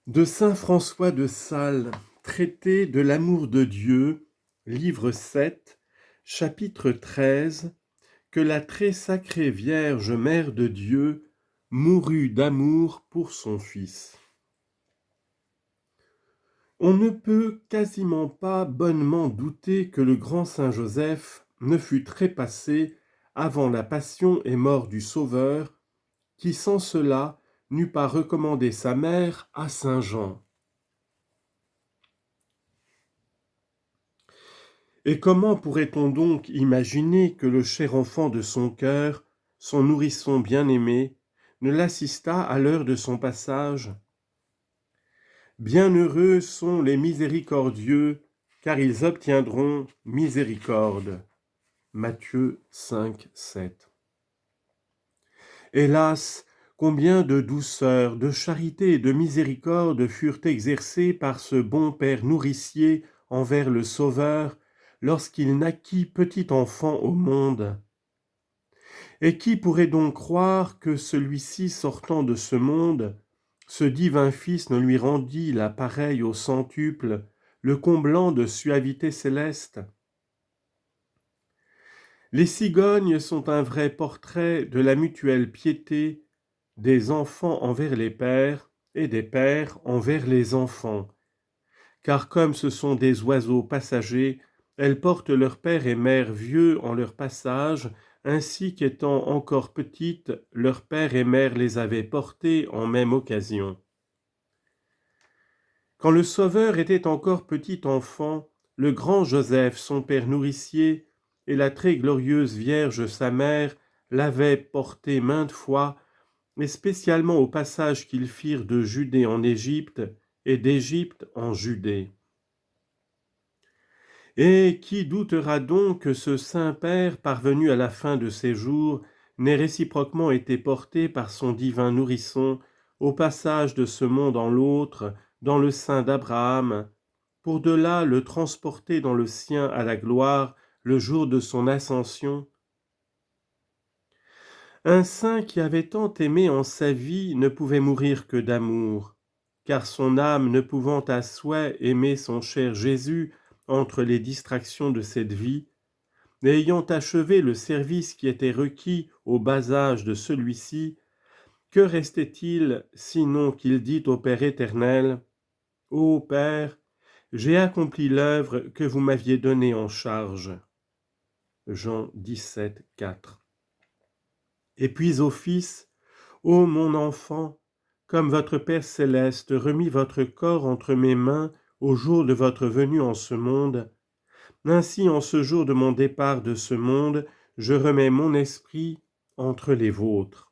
De saint François de Sales, traité de l'amour de Dieu, livre 7, chapitre 13, que la très sacrée Vierge Mère de Dieu mourut d'amour pour son Fils. On ne peut quasiment pas bonnement douter que le grand saint Joseph ne fût trépassé avant la passion et mort du Sauveur, qui sans cela n'eût pas recommandé sa mère à saint Jean. Et comment pourrait-on donc imaginer que le cher enfant de son cœur, son nourrisson bien-aimé, ne l'assistât à l'heure de son passage? Bienheureux sont les miséricordieux, car ils obtiendront miséricorde. Matthieu 5, 7. Hélas, combien de douceur, de charité et de miséricorde furent exercées par ce bon Père nourricier envers le Sauveur, lorsqu'il naquit petit enfant au monde. Et qui pourrait donc croire que celui-ci sortant de ce monde, ce divin Fils ne lui rendit la pareille au centuple, le comblant de suavité céleste? Les cigognes sont un vrai portrait de la mutuelle piété des enfants envers les pères et des pères envers les enfants, car comme ce sont des oiseaux passagers, elles portent leur père et mère vieux en leur passage, ainsi qu'étant encore petites, leur père et mère les avaient portées en même occasion. Quand le Sauveur était encore petit enfant, le grand Joseph, son père nourricier, et la très glorieuse Vierge, sa mère, l'avaient porté maintes fois, et spécialement au passage qu'ils firent de Judée en Égypte et d'Égypte en Judée. Et qui doutera donc que ce Saint-Père, parvenu à la fin de ses jours, n'ait réciproquement été porté par son divin nourrisson au passage de ce monde en l'autre, dans le sein d'Abraham, pour de là le transporter dans le sien à la gloire le jour de son ascension? Un saint qui avait tant aimé en sa vie ne pouvait mourir que d'amour, car son âme ne pouvant à souhait aimer son cher Jésus entre les distractions de cette vie, et ayant achevé le service qui était requis au bas âge de celui-ci, que restait-il sinon qu'il dit au Père éternel: « Ô Père, j'ai accompli l'œuvre que vous m'aviez donnée en charge. » Jean 17, 4. Et puis au Fils: « Ô mon enfant, comme votre Père céleste remit votre corps entre mes mains au jour de votre venue en ce monde, ainsi en ce jour de mon départ de ce monde, je remets mon esprit entre les vôtres. »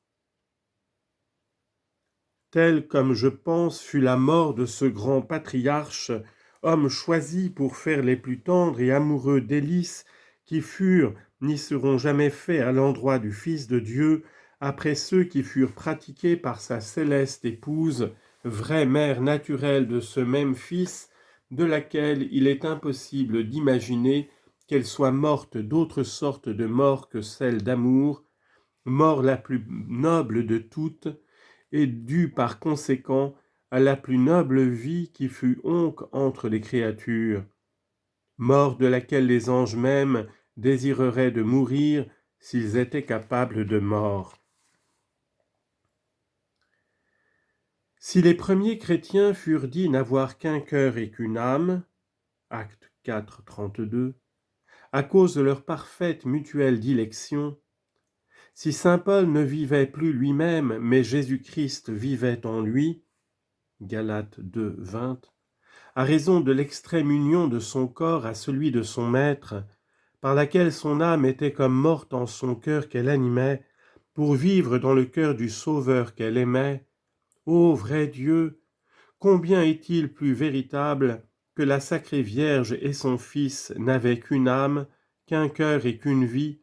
Telle comme je pense fut la mort de ce grand patriarche, homme choisi pour faire les plus tendres et amoureux délices qui furent ni seront jamais faits à l'endroit du Fils de Dieu, après ceux qui furent pratiqués par sa céleste épouse, vraie mère naturelle de ce même Fils, de laquelle il est impossible d'imaginer qu'elle soit morte d'autre sorte de mort que celle d'amour, mort la plus noble de toutes, et due par conséquent à la plus noble vie qui fut oncle entre les créatures, mort de laquelle les anges mêmes désireraient de mourir s'ils étaient capables de mort. Si les premiers chrétiens furent dits n'avoir qu'un cœur et qu'une âme, acte 4, 32, à cause de leur parfaite mutuelle dilection, si saint Paul ne vivait plus lui-même, mais Jésus-Christ vivait en lui, Galates 2, 20, à raison de l'extrême union de son corps à celui de son maître, par laquelle son âme était comme morte en son cœur qu'elle animait, pour vivre dans le cœur du Sauveur qu'elle aimait, ô vrai Dieu, combien est-il plus véritable que la sacrée Vierge et son Fils n'avaient qu'une âme, qu'un cœur et qu'une vie,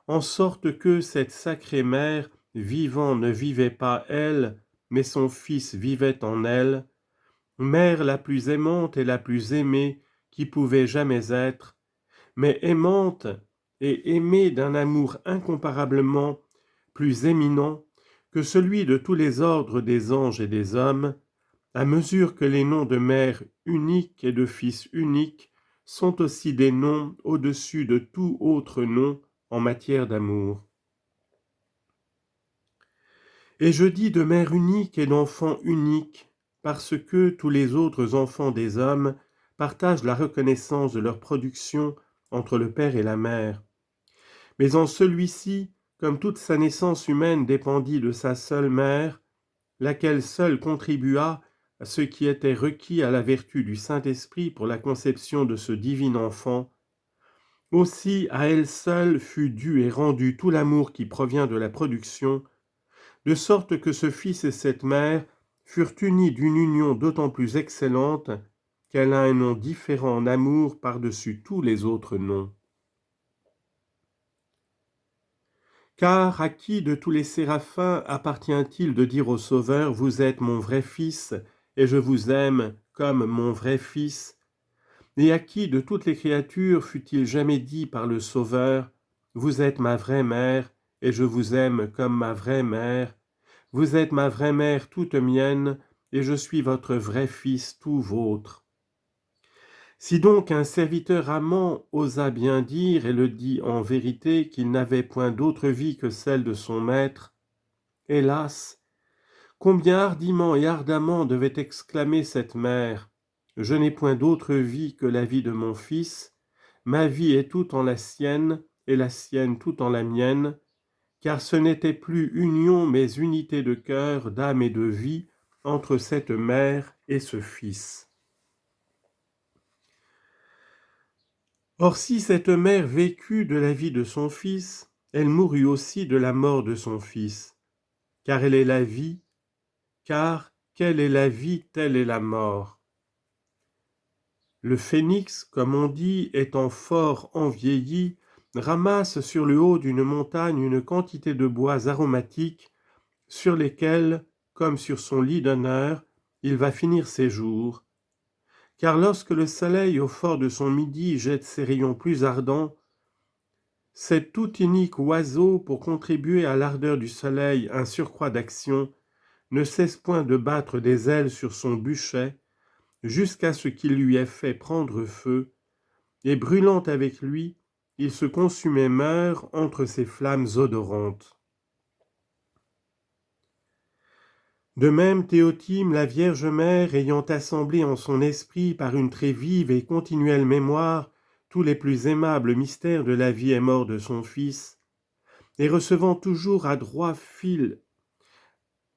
en sorte que cette sacrée mère, vivant, ne vivait pas elle, mais son Fils vivait en elle, mère la plus aimante et la plus aimée qui pouvait jamais être, mais aimante et aimée d'un amour incomparablement plus éminent que celui de tous les ordres des anges et des hommes, à mesure que les noms de mère unique et de fils unique sont aussi des noms au-dessus de tout autre nom en matière d'amour. Et je dis de mère unique et d'enfant unique, parce que tous les autres enfants des hommes partagent la reconnaissance de leur production entre le père et la mère. Mais en celui-ci, comme toute sa naissance humaine dépendit de sa seule mère, laquelle seule contribua à ce qui était requis à la vertu du Saint-Esprit pour la conception de ce divin enfant, aussi à elle seule fut dû et rendu tout l'amour qui provient de la production, de sorte que ce fils et cette mère furent unis d'une union d'autant plus excellente qu'elle a un nom différent en amour par-dessus tous les autres noms. Car à qui de tous les séraphins appartient-il de dire au Sauveur, « Vous êtes mon vrai fils, et je vous aime comme mon vrai fils » Et à qui de toutes les créatures fut-il jamais dit par le Sauveur, « Vous êtes ma vraie mère, et je vous aime comme ma vraie mère. Vous êtes ma vraie mère toute mienne, et je suis votre vrai fils tout vôtre. » Si donc un serviteur amant osa bien dire, et le dit en vérité, qu'il n'avait point d'autre vie que celle de son maître, hélas, combien hardiment et ardemment devait exclamer cette mère, « Je n'ai point d'autre vie que la vie de mon fils, ma vie est toute en la sienne, et la sienne toute en la mienne, car ce n'était plus union mais unité de cœur, d'âme et de vie entre cette mère et ce fils. » Or si cette mère vécut de la vie de son fils, elle mourut aussi de la mort de son fils, car elle est la vie, car quelle est la vie, telle est la mort. Le phénix, comme on dit, étant fort envieilli, ramasse sur le haut d'une montagne une quantité de bois aromatiques sur lesquels, comme sur son lit d'honneur, il va finir ses jours. Car lorsque le soleil au fort de son midi jette ses rayons plus ardents, cet tout unique oiseau, pour contribuer à l'ardeur du soleil un surcroît d'action, ne cesse point de battre des ailes sur son bûcher, jusqu'à ce qu'il lui ait fait prendre feu, et brûlant avec lui, il se consume et meurt entre ses flammes odorantes. De même, Théotime, la Vierge Mère, ayant assemblé en son esprit par une très vive et continuelle mémoire tous les plus aimables mystères de la vie et mort de son Fils, et recevant toujours à droit fil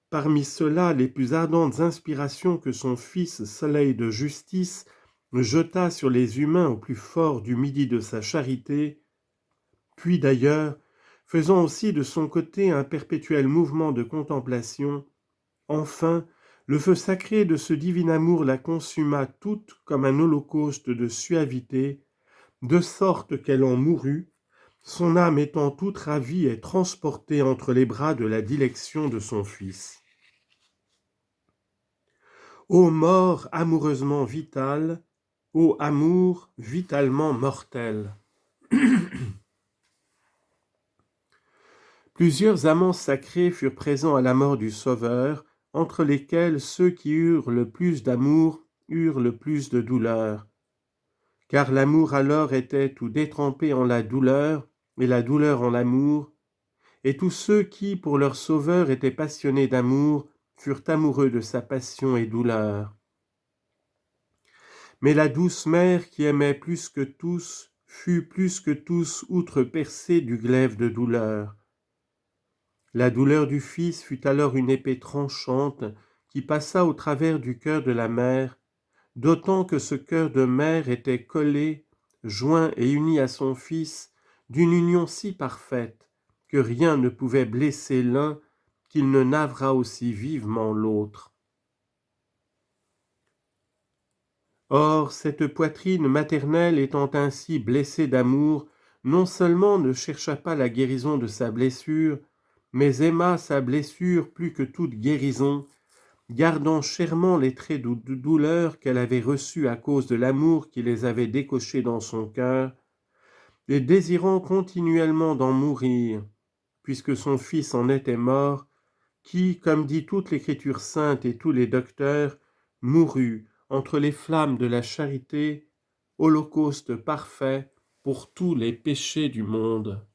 parmi ceux-là les plus ardentes inspirations que son Fils, soleil de justice, jeta sur les humains au plus fort du midi de sa charité, puis d'ailleurs, faisant aussi de son côté un perpétuel mouvement de contemplation, enfin, le feu sacré de ce divin amour la consuma toute comme un holocauste de suavité, de sorte qu'elle en mourut, son âme étant toute ravie et transportée entre les bras de la dilection de son Fils. Ô mort amoureusement vitale, ô amour vitalement mortel. Plusieurs amants sacrés furent présents à la mort du Sauveur, entre lesquels ceux qui eurent le plus d'amour eurent le plus de douleur. Car l'amour alors était tout détrempé en la douleur, et la douleur en l'amour, et tous ceux qui, pour leur Sauveur, étaient passionnés d'amour, furent amoureux de sa passion et douleur. Mais la douce mère, qui aimait plus que tous, fut plus que tous outrepercée du glaive de douleur. La douleur du Fils fut alors une épée tranchante qui passa au travers du cœur de la mère, d'autant que ce cœur de mère était collé, joint et uni à son Fils d'une union si parfaite que rien ne pouvait blesser l'un qu'il ne navrât aussi vivement l'autre. Or, cette poitrine maternelle étant ainsi blessée d'amour, non seulement ne chercha pas la guérison de sa blessure, mais aima sa blessure plus que toute guérison, gardant chèrement les traits de douleur qu'elle avait reçus à cause de l'amour qui les avait décochés dans son cœur, et désirant continuellement d'en mourir, puisque son Fils en était mort, qui, comme dit toute l'Écriture sainte et tous les docteurs, mourut entre les flammes de la charité, holocauste parfait pour tous les péchés du monde.